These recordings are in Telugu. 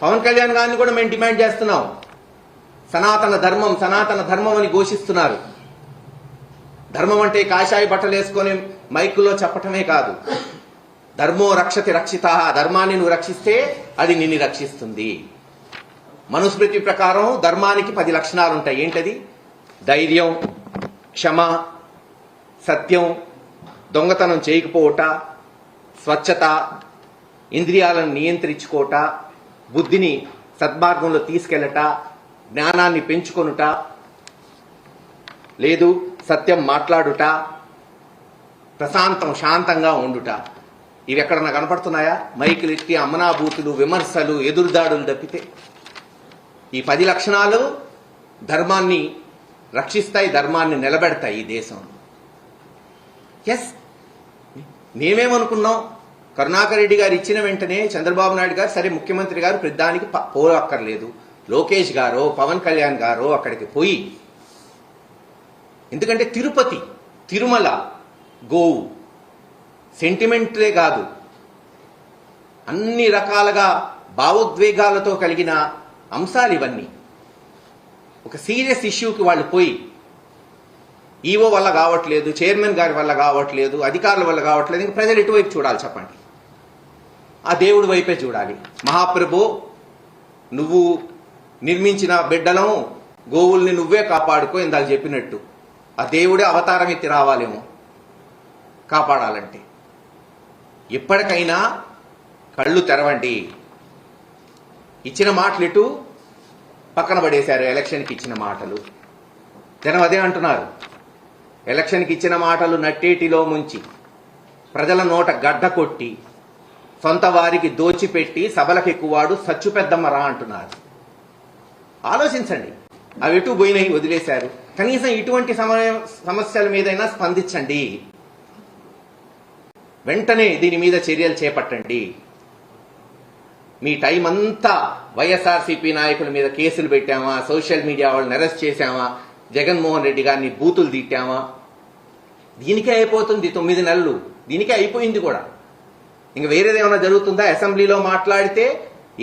పవన్ కళ్యాణ్ గారిని కూడా మేము డిమాండ్ చేస్తున్నాం. సనాతన ధర్మం అని ఘోషిస్తున్నారు. ధర్మం అంటే కాషాయ బట్టలు వేసుకొని మైకుల్లో చెప్పటమే కాదు. ధర్మో రక్షతి రక్షిత, ధర్మాన్ని నువ్వు రక్షిస్తే అది నిన్ను రక్షిస్తుంది. మనుస్మృతి ప్రకారం ధర్మానికి 10 లక్షణాలు ఉంటాయి. ఏంటది? ధైర్యం, క్షమ, సత్యం, దొంగతనం చేయకపోవట, స్వచ్ఛత, ఇంద్రియాలను నియంత్రించుకోట, బుద్ధిని సద్మార్గంలో తీసుకెళ్లట, జ్ఞానాన్ని పెంచుకొనుట, లేదు సత్యం మాట్లాడుట, శాంతంగా ఉండుట. ఇవి ఎక్కడన్నా కనపడుతున్నాయా? మైకులు ఎత్తి అమనాభూతులు, విమర్శలు, ఎదురుదాడులు తప్పితే ఈ 10 లక్షణాలు ధర్మాన్ని రక్షిస్తాయి, ధర్మాన్ని నిలబెడతాయి ఈ దేశంలో. ఎస్, మేమేమనుకున్నాం, కరుణాకర్ రెడ్డి గారు ఇచ్చిన వెంటనే చంద్రబాబు నాయుడు గారు సరే ముఖ్యమంత్రి గారు ప్రతిదానికి పోవక్కర్లేదు, లోకేష్ గారో పవన్ కళ్యాణ్ గారో అక్కడికి పోయి, ఎందుకంటే తిరుపతి, తిరుమల, గోవు సెంటిమెంట్లే కాదు, అన్ని రకాలుగా భావోద్వేగాలతో కలిగిన అంశాలు ఇవన్నీ. ఒక సీరియస్ ఇష్యూకి వాళ్ళు పోయి ఈవో వల్ల కావట్లేదు, చైర్మన్ గారి వల్ల కావట్లేదు, అధికారుల వల్ల కావట్లేదు, ఇంక ప్రజలు ఎటువైపు చూడాలి చెప్పండి? ఆ దేవుడి వైపే చూడాలి. మహాప్రభు, నువ్వు నిర్మించిన బిడ్డలం గోవుల్ని నువ్వే కాపాడుకో, ఇందాక చెప్పినట్టు ఆ దేవుడే అవతారం ఎత్తి రావాలేమో కాపాడాలంటే. ఎప్పటికైనా కళ్ళు తెరవండి. ఇచ్చిన మాటలు ఇటు పక్కన పడేశారు. ఎలక్షన్కి ఇచ్చిన మాటలు జనం అదే అంటున్నారు. ఎలక్షన్కి ఇచ్చిన మాటలు నట్టేటిలో ముంచి, ప్రజల నోట గడ్డ కొట్టి, సొంత వారికి దోచిపెట్టి సభలకెక్కువాడు సచ్చు పెద్దమ్మరా అంటున్నారు. ఆలోచించండి. అవి ఎటు పోయినాయి, వదిలేశారు. కనీసం ఇటువంటి సమస్యల మీదైనా స్పందించండి. వెంటనే దీని మీద చర్యలు చేపట్టండి. మీ టైం అంతా వైఎస్ఆర్సీపీ నాయకుల మీద కేసులు పెట్టామా, సోషల్ మీడియా వాళ్ళని అరెస్ట్ చేశామా, జగన్మోహన్ రెడ్డి గారిని బూతులు తిట్టామా, దీనికే అయిపోతుంది 9 నెలలు. దీనికే అయిపోయింది కూడా. ఇంక వేరేది ఏమైనా జరుగుతుందా? అసెంబ్లీలో మాట్లాడితే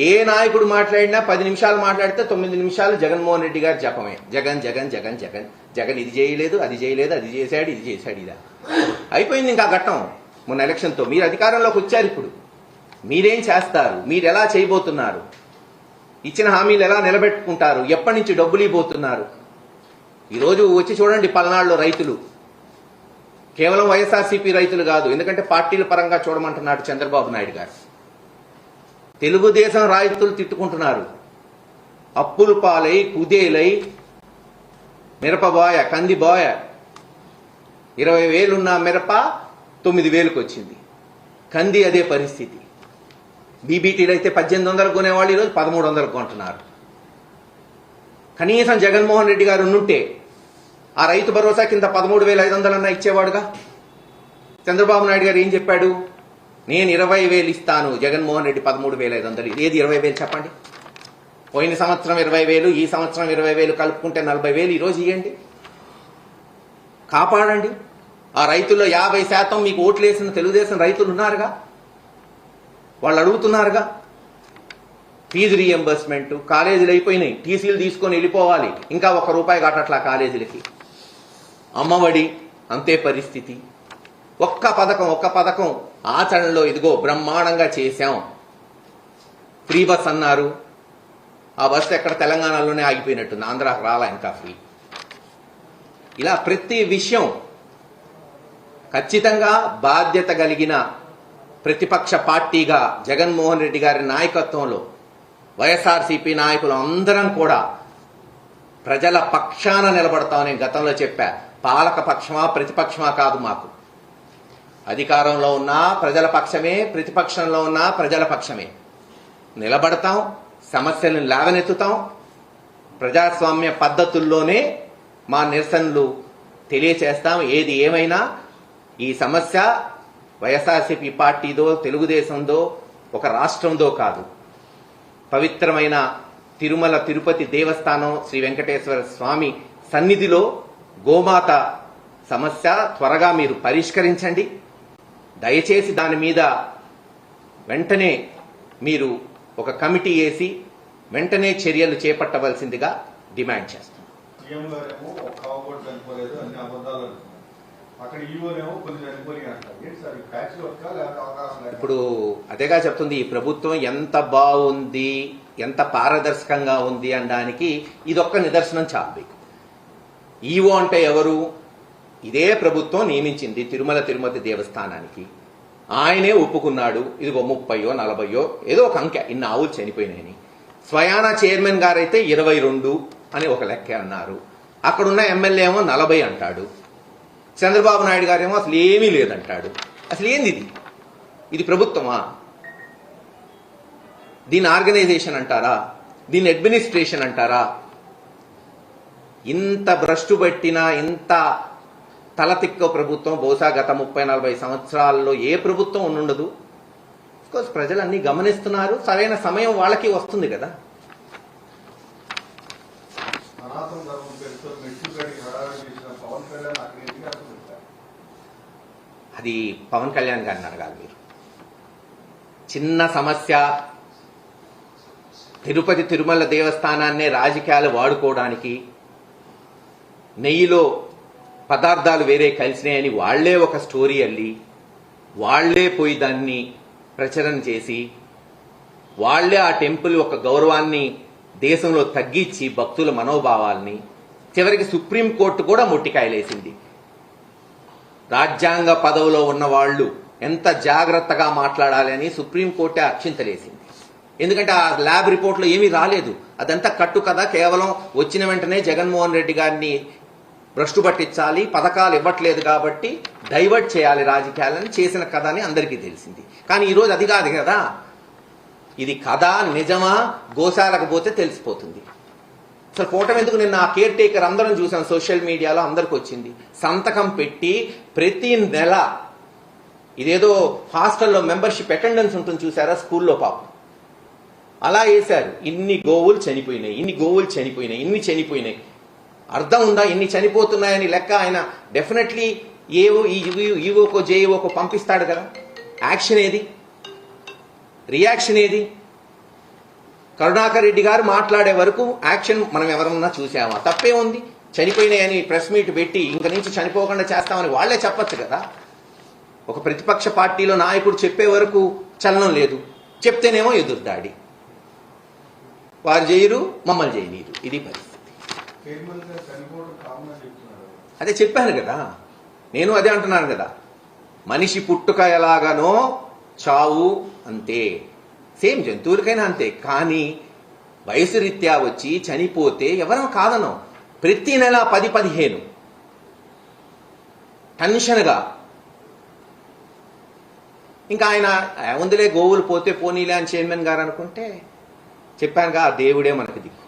ఏ నాయకుడు మాట్లాడినా 10 నిమిషాలు మాట్లాడితే 9 నిమిషాలు జగన్మోహన్ రెడ్డి గారి జపమే. జగన్ జగన్ జగన్ జగన్ జగన్ ఇది చేయలేదు, అది చేయలేదు, అది చేశాడు, ఇది చేశాడు, ఇదా అయిపోయింది. ఇంకా ఘట్టం మొన్న ఎలక్షన్తో. మీరు అధికారంలోకి వచ్చారు. ఇప్పుడు మీరేం చేస్తారు? మీరు ఎలా చేయబోతున్నారు? ఇచ్చిన హామీలు ఎలా నిలబెట్టుకుంటారు? ఎప్పటి నుంచి డబ్బులు ఇవ్వబోతున్నారు? ఈరోజు వచ్చి చూడండి, పల్నాడులో రైతులు, కేవలం వైఎస్ఆర్సీపీ రైతులు కాదు, ఎందుకంటే పార్టీల పరంగా చూడమంటున్నాడు చంద్రబాబు నాయుడు గారు. తెలుగుదేశం రైతులు తిట్టుకుంటున్నారు. అప్పులు పాలై, కుదేలై, మిరపబోయ, కందిబోయ 20,000 ఉన్న మిరప 9,000కి వచ్చింది. కంది అదే పరిస్థితి. బీబీటీలు అయితే 1800 కొనేవాళ్ళు ఈరోజు 1300 కొంటున్నారు. కనీసం జగన్మోహన్ రెడ్డి గారు ఉంటే ఆ రైతు భరోసా కింద 13,500 అన్నా ఇచ్చేవాడుగా. చంద్రబాబు నాయుడు గారు ఏం చెప్పాడు? నేను 20,000 ఇస్తాను, జగన్మోహన్ రెడ్డి 13,500. ఏది 20,000 చెప్పండి? పోయిన సంవత్సరం 20,000, ఈ సంవత్సరం 20,000 కలుపుకుంటే 40,000 ఈరోజు ఇవ్వండి, కాపాడండి. ఆ రైతుల్లో 50% మీకు ఓట్లేసిన తెలుగుదేశం రైతులు ఉన్నారుగా, వాళ్ళు అడుగుతున్నారుగా. ఫీజు రీఎంబర్స్మెంట్, కాలేజీలు అయిపోయినాయి, టీసీలు తీసుకొని వెళ్ళిపోవాలి, ఇంకా ₹1 కట్టట్లా కాలేజీలకి. అమ్మఒడి అంతే పరిస్థితి. ఒక్క పథకం ఆచరణలో ఇదిగో బ్రహ్మాండంగా చేశాం. ఫ్రీ బస్ అన్నారు, ఆ బస్సు ఎక్కడ తెలంగాణలోనే ఆగిపోయినట్టుంది, ఆంధ్రాకు రాలా ఇంకా ఫ్రీ. ఇలా ప్రతి విషయం ఖచ్చితంగా బాధ్యత కలిగిన ప్రతిపక్ష పార్టీగా జగన్మోహన్ రెడ్డి గారి నాయకత్వంలో వైఎస్ఆర్సీపీ నాయకులు అందరం కూడా ప్రజల పక్షాన నిలబడతామని గతంలో చెప్పా. పాలక పక్షమా ప్రతిపక్షమా కాదు, మాకు అధికారంలో ఉన్నా ప్రజల పక్షమే, ప్రతిపక్షంలో ఉన్నా ప్రజల పక్షమే. నిలబడతాం, సమస్యలను లేవనెత్తుతాం, ప్రజాస్వామ్య పద్ధతుల్లోనే మా నిరసనలు తెలియచేస్తాం. ఏది ఏమైనా ఈ సమస్య వైఎస్ఆర్సీపీ పార్టీదో, తెలుగుదేశందో, ఒక రాష్ట్రందో కాదు. పవిత్రమైన తిరుమల తిరుపతి దేవస్థానం శ్రీ వెంకటేశ్వర స్వామి సన్నిధిలో గోమాత సమస్య త్వరగా మీరు పరిష్కరించండి. దయచేసి దాని మీద వెంటనే మీరు ఒక కమిటీ వేసి వెంటనే చర్యలు చేపట్టవలసిందిగా డిమాండ్ చేస్తాం. సీఎం గారేమో ఒక కావకూడ చనిపోలేదు, అన్ని అబద్ధాలు అంటున్నారు. అక్కడ ఈవోనేమో కొన్ని చనిపోయి అంటారు. ఏంటి సార్ ఈ ప్యాచ్ వర్క్ లేకపోతే అవకాశం లేదు? ఇప్పుడు అదేగా చెప్తుంది, ఈ ప్రభుత్వం ఎంత బాగుంది, ఎంత పారదర్శకంగా ఉంది అనడానికి ఇదొక్క నిదర్శనం చాలు మీకు. ఈవో అంటే ఎవరు? ఇదే ప్రభుత్వం నియమించింది తిరుమల దేవస్థానానికి. ఆయనే ఒప్పుకున్నాడు, ఇదిగో 30-40 ఏదో ఒక అంకె, ఇన్ని ఆవులు చనిపోయినాయని. స్వయానా చైర్మన్ గారైతే 22 అని ఒక లెక్క అన్నారు. అక్కడున్న ఎమ్మెల్యే ఏమో 40 అంటాడు. చంద్రబాబు నాయుడు గారేమో అసలు ఏమీ లేదంటాడు. అసలు ఏంది ఇది? ఇది ప్రభుత్వమా? దీని ఆర్గనైజేషన్ అంటారా? దీని అడ్మినిస్ట్రేషన్ అంటారా? ఇంత భ్రష్టు పట్టిన, ఇంత తలతిక్క ప్రభుత్వం బహుశా గత 30-40 సంవత్సరాల్లో ఏ ప్రభుత్వం ఉండుండదు. కోర్స్ ప్రజలన్నీ గమనిస్తున్నారు, సరైన సమయం వాళ్ళకి వస్తుంది కదా. సనాతన ధర్మం పేరుతో మెట్టు కడిగి హడావిడి చేసిన పవన్ కళ్యాణ్ అక్కడ ఎందుకు అసలు? అది పవన్ కళ్యాణ్ గారిని అడగాలి మీరు. చిన్న సమస్య, తిరుమల దేవస్థానాన్నే రాజకీయాలు వాడుకోవడానికి, నెయ్యిలో పదార్థాలు వేరే కలిసినాయని వాళ్లే ఒక స్టోరీ అల్లి, వాళ్లే పోయి దాన్ని ప్రచురణ చేసి, వాళ్లే ఆ టెంపుల్ ఒక గౌరవాన్ని దేశంలో తగ్గించి భక్తుల మనోభావాల్ని, చివరికి సుప్రీంకోర్టు కూడా మొట్టికాయలేసింది. రాజ్యాంగ పదవిలో ఉన్న వాళ్ళు ఎంత జాగ్రత్తగా మాట్లాడాలి అని సుప్రీంకోర్టే అక్షింతలేసింది. ఎందుకంటే ఆ ల్యాబ్ రిపోర్ట్లో ఏమీ రాలేదు, అదంతా కట్టు కదా. కేవలం వచ్చిన వెంటనే జగన్మోహన్ రెడ్డి గారిని భ్రష్టు పట్టించాలి, పథకాలు ఇవ్వట్లేదు కాబట్టి డైవర్ట్ చేయాలి రాజకీయాలని చేసిన కథ అని అందరికీ తెలిసింది. కానీ ఈరోజు అది కాదు కదా. ఇది కథ నిజమా, గోశాలకు పోతే తెలిసిపోతుంది. అసలు ఫోటో ఎందుకు? నిన్న ఆ కేర్ టేకర్ అందరం చూసాం, సోషల్ మీడియాలో అందరికి వచ్చింది. సంతకం పెట్టి ప్రతి నెల ఇదేదో హాస్టల్లో మెంబర్షిప్ అటెండెన్స్ ఉంటుంది చూసారా, స్కూల్లో పాపం అలా వేశారు. ఇన్ని గోవులు చనిపోయినాయి, ఇన్ని చనిపోయినాయి. అర్థం ఉందా? ఇన్ని చనిపోతున్నాయని లెక్క ఆయన డెఫినెట్లీ ఈవోకో జేఈఓకో పంపిస్తాడు కదా. యాక్షన్ ఏది? రియాక్షన్ ఏది? కరుణాకర్ రెడ్డి గారు మాట్లాడే వరకు యాక్షన్ మనం ఎవరన్నా చూసామా? తప్పే ఉంది. చనిపోయినాయని ప్రెస్ మీట్ పెట్టి ఇంక నుంచి చనిపోకుండా చేస్తామని వాళ్లే చెప్పచ్చు కదా. ఒక ప్రతిపక్ష పార్టీలో నాయకుడు చెప్పే వరకు చలనం లేదు, చెప్తేనేమో ఎదురుదాడి. వారు చేయరు, మమ్మల్ని చేయనీరు. ఇది పరిస్థితి. అదే చెప్పాను కదా, నేను అదే అంటున్నాను కదా. మనిషి పుట్టుక ఎలాగానో చావు అంతే, సేమ్ జంతువులకైనా అంతే. కానీ వయసు రీత్యా వచ్చి చనిపోతే ఎవరం కాదనో. ప్రతి నెల 10-15 టెన్షన్గా. ఇంకా ఆయన ఏముందిలే గోవులు పోతే పోనీలే అని చైర్మన్ గారు అనుకుంటే, చెప్పానుగా, ఆ దేవుడే మనకు దిక్కు.